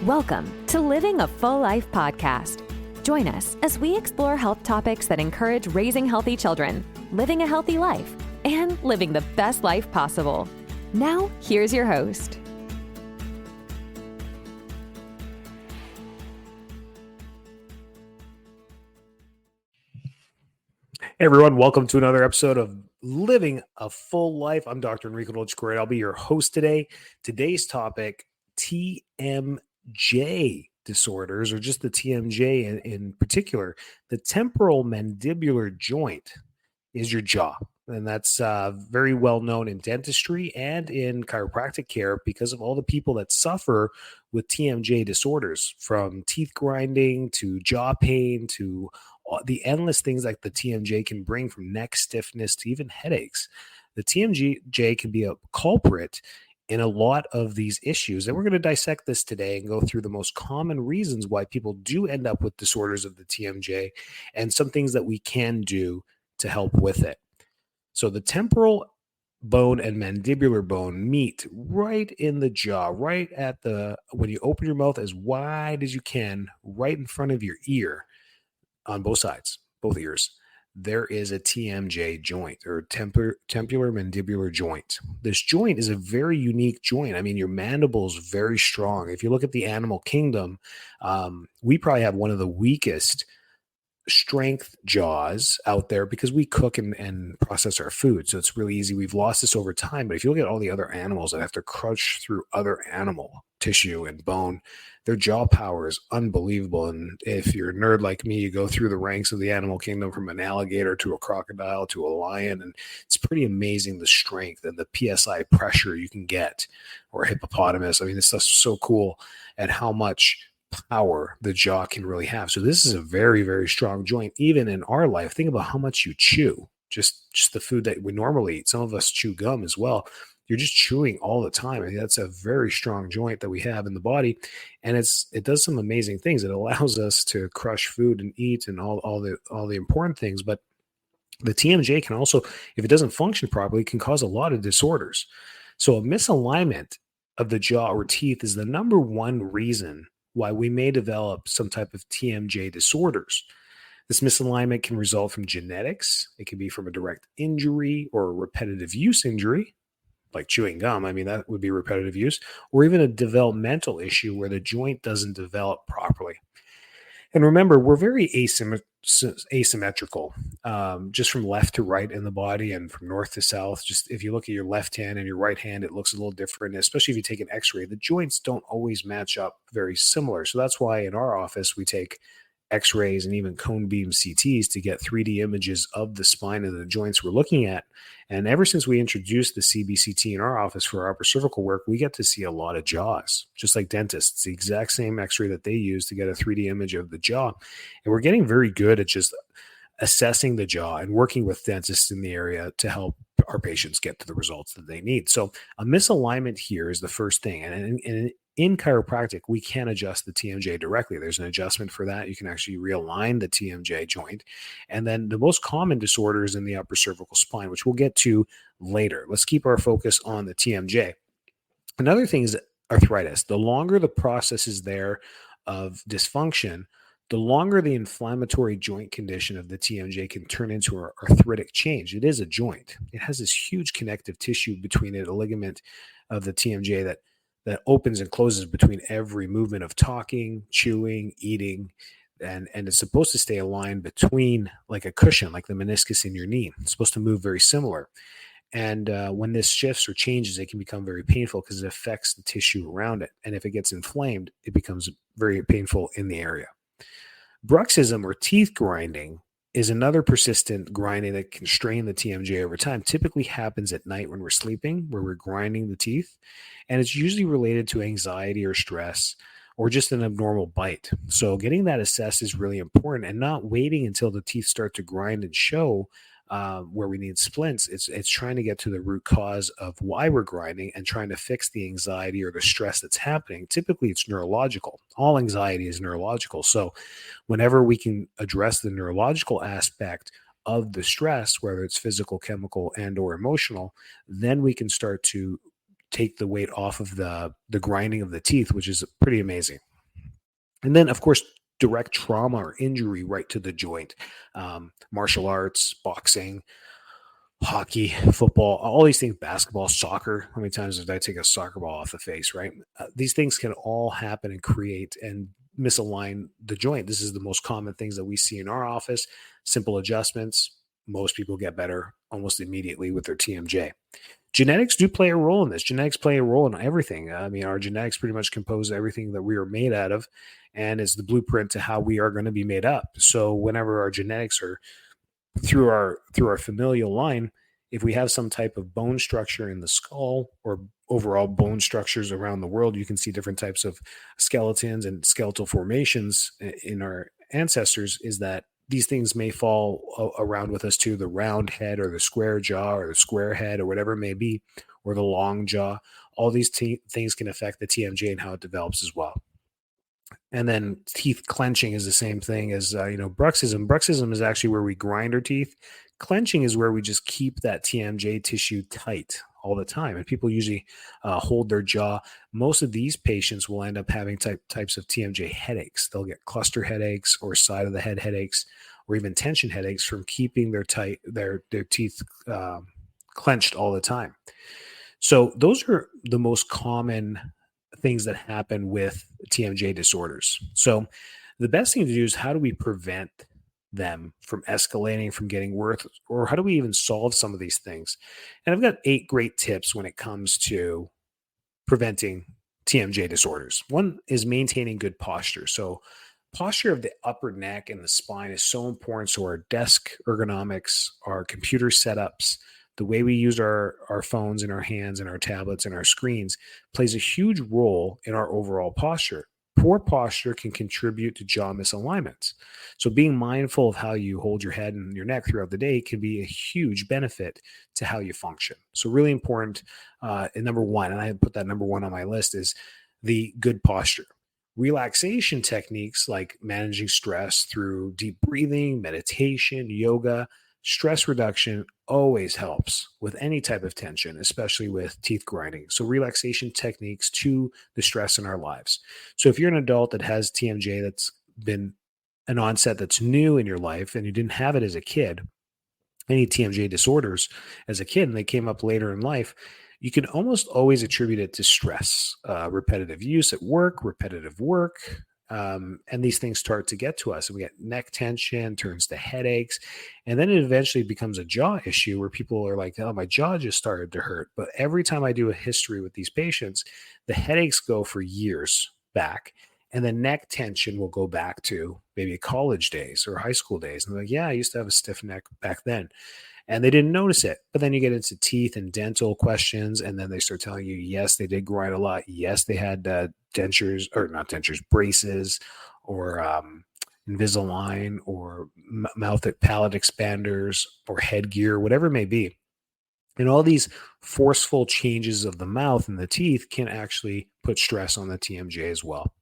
Welcome to Living a Full Life podcast. Join us as we explore health topics that encourage raising healthy children, living a healthy life, and living the best life possible. Now, here's your host. Hey everyone, welcome to another episode of Living a Full Life. I'm Dr. Enrico Dolcecore. I'll be your host today. Today's topic, TMJ disorders, or just the TMJ in particular. The temporal mandibular joint is your jaw. And that's very well known in dentistry and in chiropractic care because of all the people that suffer with TMJ disorders, from teeth grinding to jaw pain to the endless things like the TMJ can bring, from neck stiffness to even headaches. The TMJ can be a culprit in a lot of these issues. And we're going to dissect this today and go through the most common reasons why people do end up with disorders of the TMJ and some things that we can do to help with it. So the temporal bone and mandibular bone meet right in the jaw, right at when you open your mouth as wide as you can, right in front of your ear on both sides, both ears. There is a TMJ joint, or temporal mandibular joint. This joint is a very unique joint. I mean, your mandible is very strong. If you look at the animal kingdom, we probably have one of the weakest strength jaws out there because we cook and process our food. So it's really easy. We've lost this over time. But if you look at all the other animals that have to crunch through other animal tissue and bone, their jaw power is unbelievable. And if you're a nerd like me, you go through the ranks of the animal kingdom, from an alligator to a crocodile to a lion. And it's pretty amazing the strength and the PSI pressure you can get, or a hippopotamus. I mean, this stuff's so cool, and how much power the jaw can really have. So this is a very, very strong joint. Even in our life, think about how much you chew, just the food that we normally eat. Some of us chew gum as well. You're just chewing all the time. I mean, that's a very strong joint that we have in the body. And it does some amazing things. It allows us to crush food and eat and all the important things. But the TMJ can also, if it doesn't function properly, can cause a lot of disorders. So a misalignment of the jaw or teeth is the number one reason why we may develop some type of TMJ disorders. This misalignment can result from genetics. It can be from a direct injury or a repetitive use injury, like chewing gum. I mean, that would be repetitive use, or even a developmental issue where the joint doesn't develop properly. And remember, we're very asymmetrical, just from left to right in the body and from north to south. Just if you look at your left hand and your right hand, it looks a little different, especially if you take an x-ray. The joints don't always match up very similar. So that's why in our office, we take x-rays and even cone beam CTs to get 3D images of the spine and the joints we're looking at. And ever since we introduced the CBCT in our office for our upper cervical work, we get to see a lot of jaws, just like dentists. It's the exact same x-ray that they use to get a 3D image of the jaw. And we're getting very good at just assessing the jaw and working with dentists in the area to help our patients get to the results that they need. So a misalignment here is the first thing. And in chiropractic, we can adjust the TMJ directly. There's an adjustment for that. You can actually realign the TMJ joint. And then the most common disorders in the upper cervical spine, which we'll get to later. Let's keep our focus on the TMJ. Another thing is arthritis. The longer the process is there of dysfunction, the longer the inflammatory joint condition of the TMJ can turn into an arthritic change. It is a joint. It has this huge connective tissue between it, a ligament of the TMJ that opens and closes between every movement of talking, chewing, eating, and it's supposed to stay aligned between, like a cushion, like the meniscus in your knee. It's supposed to move very similar. And when this shifts or changes, it can become very painful because it affects the tissue around it. And if it gets inflamed, it becomes very painful in the area. Bruxism, or teeth grinding, is another persistent grinding that can strain the TMJ over time. Typically happens at night when we're sleeping, where we're grinding the teeth. And it's usually related to anxiety or stress, or just an abnormal bite. So getting that assessed is really important, and not waiting until the teeth start to grind and show where we need splints. It's trying to get to the root cause of why we're grinding and trying to fix the anxiety or the stress that's happening. Typically, it's neurological. All anxiety is neurological. So whenever we can address the neurological aspect of the stress, whether it's physical, chemical, and or emotional, then we can start to take the weight off of the grinding of the teeth, which is pretty amazing. And then, of course, direct trauma or injury right to the joint. Martial arts, boxing, hockey, football, all these things, basketball, soccer. How many times did I take a soccer ball off the face, right? These things can all happen and create and misalign the joint. This is the most common things that we see in our office. Simple adjustments. Most people get better almost immediately with their TMJ. Genetics do play a role in this. Genetics play a role in everything. I mean, our genetics pretty much compose everything that we are made out of, and it's the blueprint to how we are going to be made up. So whenever our genetics are through our familial line, if we have some type of bone structure in the skull or overall bone structures around the world, you can see different types of skeletons and skeletal formations in our ancestors, is that these things may fall around with us too, the round head or the square jaw or the square head or whatever it may be, or the long jaw. All these things can affect the TMJ and how it develops as well. And then teeth clenching is the same thing as, bruxism. Bruxism is actually where we grind our teeth. Clenching is where we just keep that TMJ tissue tight all the time. And people usually hold their jaw. Most of these patients will end up having types of TMJ headaches. They'll get cluster headaches or side of the head headaches, or even tension headaches from keeping their teeth clenched all the time. So those are the most common things that happen with TMJ disorders. So the best thing to do is, how do we prevent them from escalating, from getting worse, or how do we even solve some of these things? And I've got 8 great tips when it comes to preventing TMJ disorders. One is maintaining good posture. So posture of the upper neck and the spine is so important. So our desk ergonomics, our computer setups, the way we use our phones in our hands and our tablets and our screens plays a huge role in our overall posture. Poor posture can contribute to jaw misalignments. So being mindful of how you hold your head and your neck throughout the day can be a huge benefit to how you function. So really important. And number one, and I put that number one on my list, is the good posture. Relaxation techniques like managing stress through deep breathing, meditation, yoga, stress reduction always helps with any type of tension, especially with teeth grinding. So relaxation techniques to the stress in our lives. So if you're an adult that has TMJ, that's been an onset that's new in your life and you didn't have it as a kid, any TMJ disorders as a kid, and they came up later in life, you can almost always attribute it to stress, repetitive use at work, repetitive work. And these things start to get to us, and we get neck tension, turns to headaches, and then it eventually becomes a jaw issue where people are like, oh, my jaw just started to hurt. But every time I do a history with these patients, the headaches go for years back, and the neck tension will go back to maybe college days or high school days. And they're like, yeah, I used to have a stiff neck back then. And they didn't notice it. But then you get into teeth and dental questions, and then they start telling you, yes, they did grind a lot. Yes, they had dentures, or not dentures, braces, or Invisalign, or mouth palate expanders, or headgear, whatever it may be. And all these forceful changes of the mouth and the teeth can actually put stress on the TMJ as well.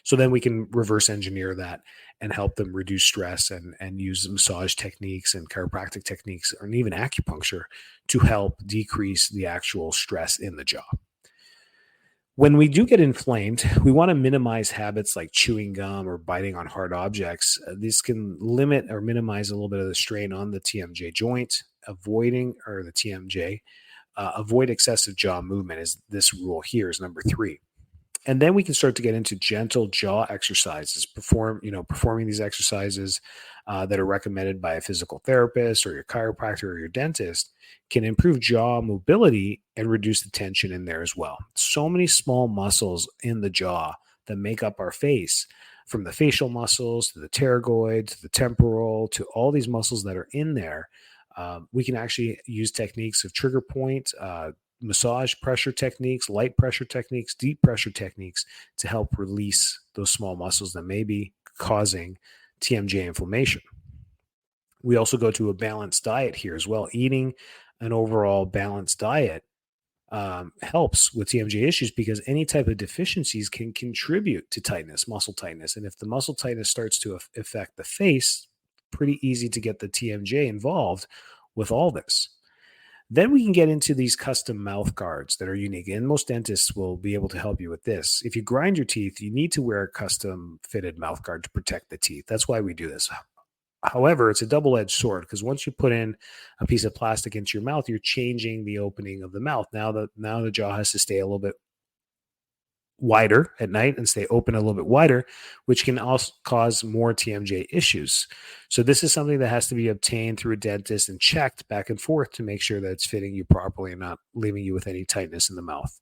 So then we can reverse engineer that and help them reduce stress and use massage techniques and chiropractic techniques, or even acupuncture, to help decrease the actual stress in the jaw. When we do get inflamed, we want to minimize habits like chewing gum or biting on hard objects. These can limit or minimize a little bit of the strain on the TMJ joint. Avoid excessive jaw movement is this rule here, is number 3. And then we can start to get into gentle jaw exercises, performing these exercises that are recommended by a physical therapist or your chiropractor or your dentist can improve jaw mobility and reduce the tension in there as well. So many small muscles in the jaw that make up our face, from the facial muscles to the pterygoid to the temporal to all these muscles that are in there. We can actually use techniques of trigger point, massage pressure techniques, light pressure techniques, deep pressure techniques to help release those small muscles that may be causing TMJ inflammation. We also go to a balanced diet here as well. Eating an overall balanced diet helps with TMJ issues, because any type of deficiencies can contribute to tightness, muscle tightness. And if the muscle tightness starts to affect the face, pretty easy to get the TMJ involved with all this. Then we can get into these custom mouth guards that are unique, and most dentists will be able to help you with this. If you grind your teeth, you need to wear a custom fitted mouth guard to protect the teeth. That's why we do this. However, it's a double-edged sword because once you put in a piece of plastic into your mouth, you're changing the opening of the mouth. Now the jaw has to stay a little bit wider at night and stay open a little bit wider, which can also cause more TMJ issues. So this is something that has to be obtained through a dentist and checked back and forth to make sure that it's fitting you properly and not leaving you with any tightness in the mouth.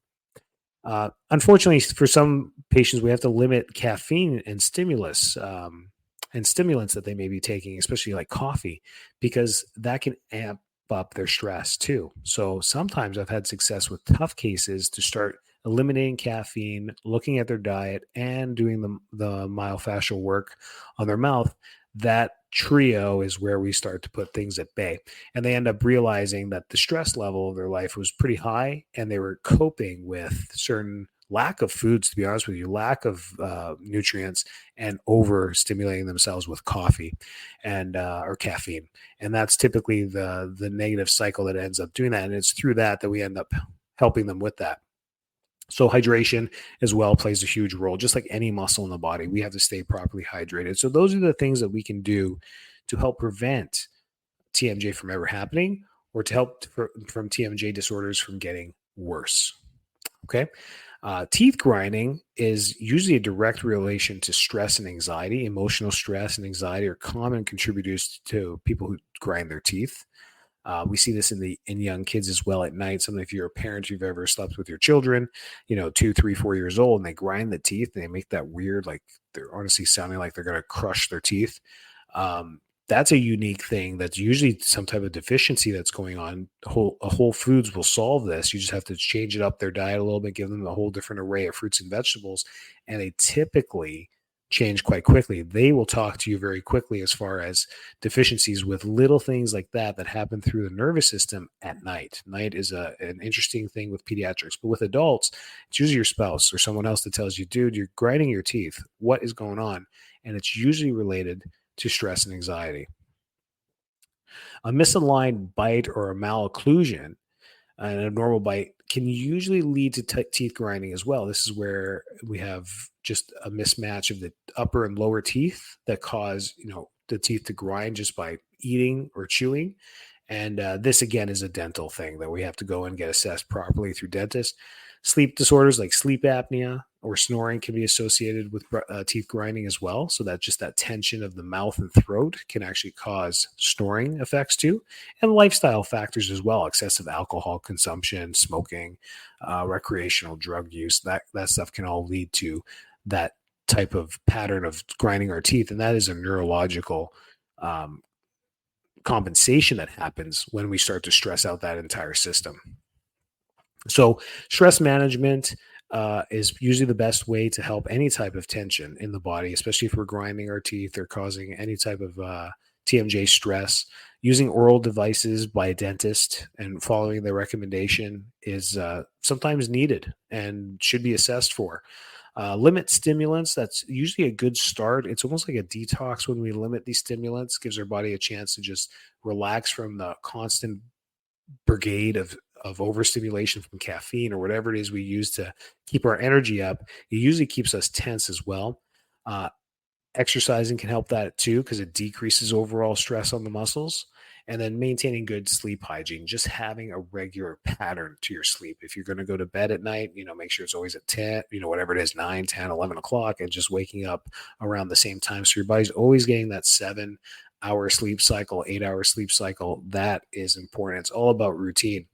Unfortunately, for some patients, we have to limit caffeine and stimulus and stimulants that they may be taking, especially like coffee, because that can amp up their stress too. So sometimes I've had success with tough cases to start eliminating caffeine, looking at their diet, and doing the myofascial work on their mouth. That trio is where we start to put things at bay. And they end up realizing that the stress level of their life was pretty high, and they were coping with certain lack of foods, to be honest with you, lack of nutrients, and overstimulating themselves with coffee and or caffeine. And that's typically the negative cycle that ends up doing that. And it's through that we end up helping them with that. So hydration as well plays a huge role. Just like any muscle in the body, we have to stay properly hydrated. So those are the things that we can do to help prevent TMJ from ever happening, or to help from TMJ disorders from getting worse. Okay. Teeth grinding is usually a direct relation to stress and anxiety. Emotional stress and anxiety are common contributors to people who grind their teeth. We see this in young kids as well at night. Something, if you're a parent, you've ever slept with your children, 2, 3, 4 years old, and they grind the teeth and they make that weird, like they're honestly sounding like they're going to crush their teeth. That's a unique thing. That's usually some type of deficiency that's going on. Whole Foods will solve this. You just have to change it up their diet a little bit, give them a whole different array of fruits and vegetables, and they typically change quite quickly. They will talk to you very quickly as far as deficiencies with little things like that happen through the nervous system at night. Night is an interesting thing with pediatrics, but with adults, it's usually your spouse or someone else that tells you, dude, you're grinding your teeth. What is going on? And it's usually related to stress and anxiety. A misaligned bite or a malocclusion and a normal bite can usually lead to teeth grinding as well. This is where we have just a mismatch of the upper and lower teeth that cause, the teeth to grind just by eating or chewing. And this, again, is a dental thing that we have to go and get assessed properly through dentists. Sleep disorders like sleep apnea or snoring can be associated with teeth grinding as well. So that just that tension of the mouth and throat can actually cause snoring effects too. And lifestyle factors as well, excessive alcohol consumption, smoking, recreational drug use, that stuff can all lead to that type of pattern of grinding our teeth. And that is a neurological compensation that happens when we start to stress out that entire system. So stress management is usually the best way to help any type of tension in the body, especially if we're grinding our teeth or causing any type of TMJ stress. Using oral devices by a dentist and following the recommendation is sometimes needed and should be assessed for. Limit stimulants. That's usually a good start. It's almost like a detox when we limit these stimulants, gives our body a chance to just relax from the constant brigade of overstimulation from caffeine or whatever it is we use to keep our energy up. It usually keeps us tense as well. Exercising can help that too, because it decreases overall stress on the muscles. And then maintaining good sleep hygiene, just having a regular pattern to your sleep. If you're going to go to bed at night, make sure it's always at 10, whatever it is, 9, 10, 11 o'clock, and just waking up around the same time. So your body's always getting that 7-hour sleep cycle, 8-hour sleep cycle. That is important. It's all about routine.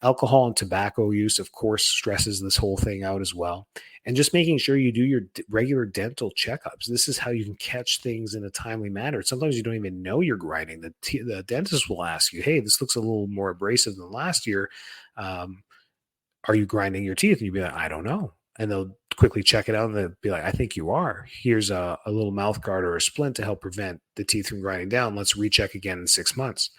Alcohol and tobacco use, of course, stresses this whole thing out as well. And just making sure you do your regular dental checkups. This is how you can catch things in a timely manner. Sometimes you don't even know you're grinding. The dentist will ask you, hey, this looks a little more abrasive than last year. Are you grinding your teeth? And you'd be like, I don't know. And they'll quickly check it out and they'll be like, I think you are. Here's a little mouth guard or a splint to help prevent the teeth from grinding down. Let's recheck again in 6 months.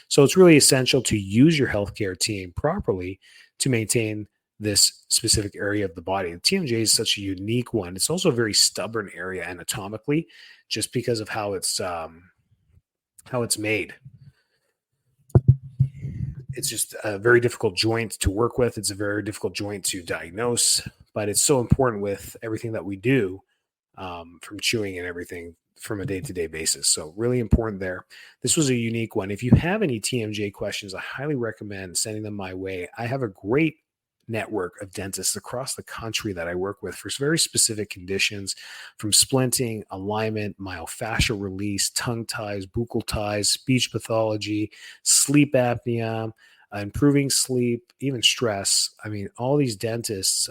So it's really essential to use your healthcare team properly to maintain this specific area of the body. The TMJ is such a unique one. It's also a very stubborn area anatomically, just because of how it's made. it's just a very difficult joint to work with. It's a very difficult joint to diagnose, but it's so important with everything that we do, from chewing and everything from a day-to-day basis. So really important there. This was a unique one. If you have any TMJ questions, I highly recommend sending them my way. I have a great network of dentists across the country that I work with for very specific conditions, from splinting, alignment, myofascial release, tongue ties, buccal ties, speech pathology, sleep apnea, improving sleep, even stress. I mean, all these dentists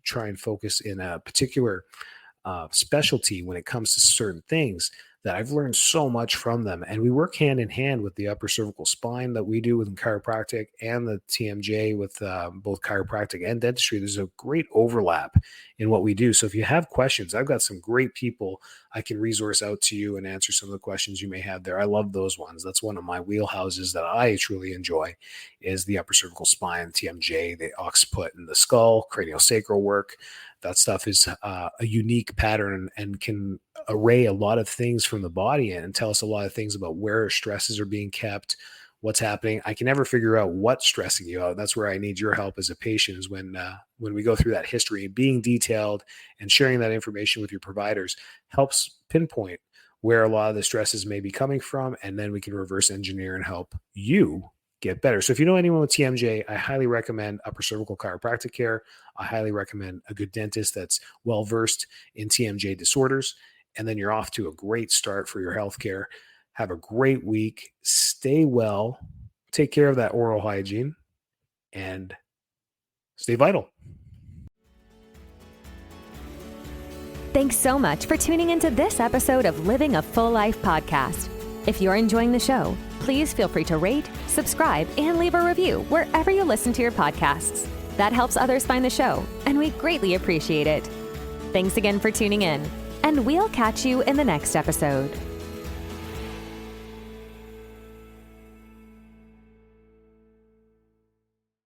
try and focus in a particular specialty when it comes to certain things that I've learned so much from them. And we work hand in hand with the upper cervical spine that we do with chiropractic and the TMJ with both chiropractic and dentistry. There's a great overlap in what we do. So if you have questions, I've got some great people I can resource out to you and answer some of the questions you may have there. I love those ones. That's one of my wheelhouses that I truly enjoy, is the upper cervical spine, TMJ, the occiput and the skull, craniosacral work. That stuff is a unique pattern and can array a lot of things from the body and tell us a lot of things about where stresses are being kept, what's happening. I can never figure out what's stressing you out. That's where I need your help as a patient, is when we go through that history. Being detailed and sharing that information with your providers helps pinpoint where a lot of the stresses may be coming from, and then we can reverse engineer and help you get better. So if you know anyone with TMJ, I highly recommend upper cervical chiropractic care. I highly recommend a good dentist that's well-versed in TMJ disorders. And then you're off to a great start for your healthcare. Have a great week. Stay well. Take care of that oral hygiene and stay vital. Thanks so much for tuning into this episode of Living a Full Life podcast. If you're enjoying the show, please feel free to rate, subscribe, and leave a review wherever you listen to your podcasts. That helps others find the show, and we greatly appreciate it. Thanks again for tuning in, and we'll catch you in the next episode.